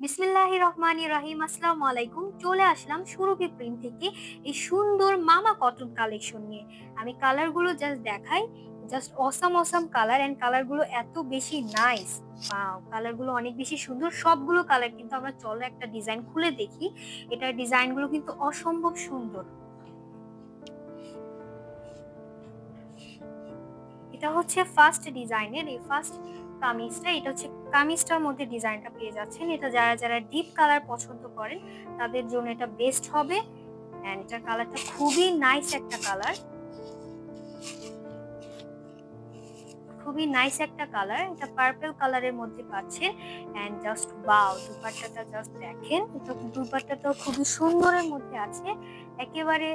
বিসমিল্লাহির রহমানির রহিম। আসসালামু আলাইকুম। চলে আসলাম সুরভি প্রিন্ট থেকে এই সুন্দর মামা কটন কালেকশন নিয়ে। আমি কালারগুলো জাস্ট দেখাই। Just awesome awesome colour and কালারগুলো এত বেশি নাইস। ওয়াও, কালারগুলো অনেক বেশি সুন্দর। সবগুলো কালার কিন্তু আমরা চলো একটা ডিজাইন খুলে দেখি। এটার ডিজাইনগুলো কিন্তু অসম্ভব সুন্দর। এটা হচ্ছে ফার্স্ট ডিজাইনের এই ফার্স্ট কামিজটা। এটা হচ্ছে কামিজটার মধ্যে ডিজাইনটা পেয়ে যাচ্ছেন। এটা যারা যারা ডিপ কালার পছন্দ করেন তাদের জন্য এটা বেস্ট হবে। এন্ড এটার কালারটা খুবই নাইস একটা কালার, খুবই নাইস একটা কালার। এটা পার্পল কালারের মধ্যে পাচ্ছেন। এন্ড জাস্ট ওয়াও, দুপাট্টাটা জাস্ট দেখেন। এটা দুপাট্টাটাও খুবই সুন্দরের মধ্যে আছে একেবারে।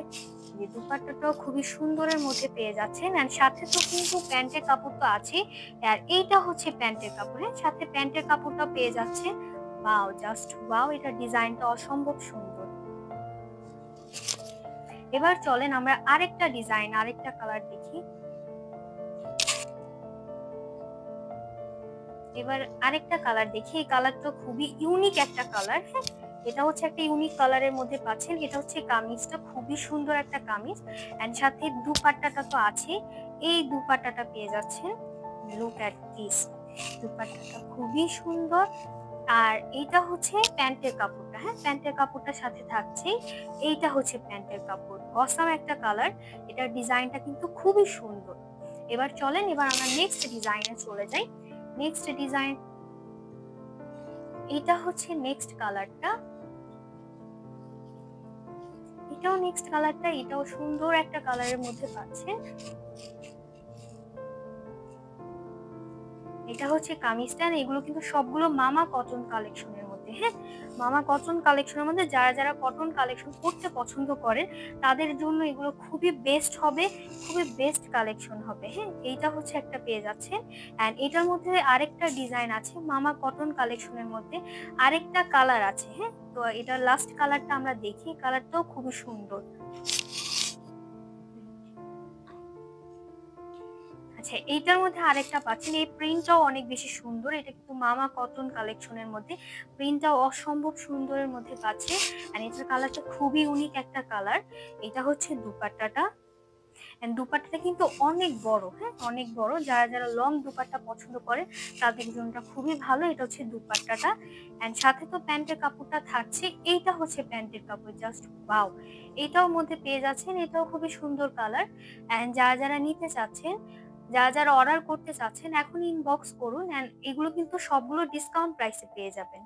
যে দুপাট্টাটাও খুবই সুন্দরের মধ্যে পেয়ে যাচ্ছেন। এন্ড সাথে তো কিন্তু প্যান্টের কাপড় তো আছে। আর এইটা হচ্ছে প্যান্টের কাপড়, হ্যাঁ সাথে প্যান্টের কাপড়টা পেয়ে যাচ্ছে। ওয়াও, জাস্ট ওয়াও, এটা ডিজাইনটা অসম্ভব সুন্দর। এবার চলেন আমরা আরেকটা ডিজাইন আরেকটা কালার দেখি। এবার আরেকটা কালার দেখি। এই কালারটা খুবই ইউনিক একটা কালার, হ্যাঁ এটা হচ্ছে একটা ইউনিক কালারের মধ্যে পাচ্ছেন। এটা হচ্ছে কামিজটা, খুবই সুন্দর একটা কামিজ। এন্ড সাথে দুপাট্টাটা তো আছে। এই দুপাট্টাটা পেয়ে যাচ্ছেন। লুক অ্যাট দিস, দুপাট্টাটা খুবই সুন্দর। আর এইটা হচ্ছে প্যান্টের কাপড়টা, হ্যাঁ প্যান্টের কাপড়টার সাথে থাকছে। এইটা হচ্ছে প্যান্টের কাপড়, অসাম একটা কালার। এটার ডিজাইনটা কিন্তু খুবই সুন্দর। এবার চলেন এবার আমরা নেক্সট ডিজাইনে চলে যাই। নেক্সট ডিজাইন, এটা হচ্ছে নেক্সট কালারটা। এটাও নেক্সট কালারটা, এটাও সুন্দর একটা কালারের মধ্যে পাচ্ছেন। এটা হচ্ছে কামিজটা। এগুলো কিন্তু সবগুলো মামা কটন কালেকশনের মধ্যে, হ্যাঁ মামা কটন কালেকশনের মধ্যে। যারা যারা কটন কালেকশন করতে পছন্দ করেন তাদের জন্য এগুলো খুবই বেস্ট হবে, খুবই বেস্ট কালেকশন হবে। হ্যাঁ এইটা হচ্ছে একটা পেয়ে যাচ্ছেন। এন্ড এটার মধ্যে আরেকটা ডিজাইন আছে মামা কটন কালেকশনের মধ্যে, আরেকটা কালার আছে। হ্যাঁ তো এটা লাস্ট কালারটা আমরা দেখি, কালারটাও খুবই সুন্দর। আচ্ছা, এইটার মধ্যে আরেকটা পাচ্ছেন। এই প্রিন্টটাও অনেক বেশি সুন্দর। এটা কিন্তু মামা কটন কালেকশনের মধ্যে, প্রিন্টটাও অসম্ভব সুন্দরের মধ্যে পাচ্ছে। আর এটার কালারটা খুবই ইউনিক একটা কালার। এটা হচ্ছে দুপাট্টাটা। এন্ড দুপাট্টাটা কিন্তু অনেক বড়, হ্যাঁ অনেক বড়। যারা যারা লং দুপাট্টা পছন্দ করে তাদের জন্য খুবই ভালো। এটা হচ্ছে দুপাট্টাটা। এন্ড সাথে তো প্যান্টের কাপড়টা থাকছে। এইটা হচ্ছে প্যান্টের কাপড়, জাস্ট ওয়াও, এটাও মধ্যে পেয়ে যাচ্ছেন। এটাও খুবই সুন্দর কালার। এন্ড যারা যারা নিতে চাচ্ছেন, যারা যারা অর্ডার করতে চাচ্ছেন এখন ইনবক্স করুন। এন্ড এগুলো কিন্তু সবগুলো ডিসকাউন্ট প্রাইসে পেয়ে যাবেন।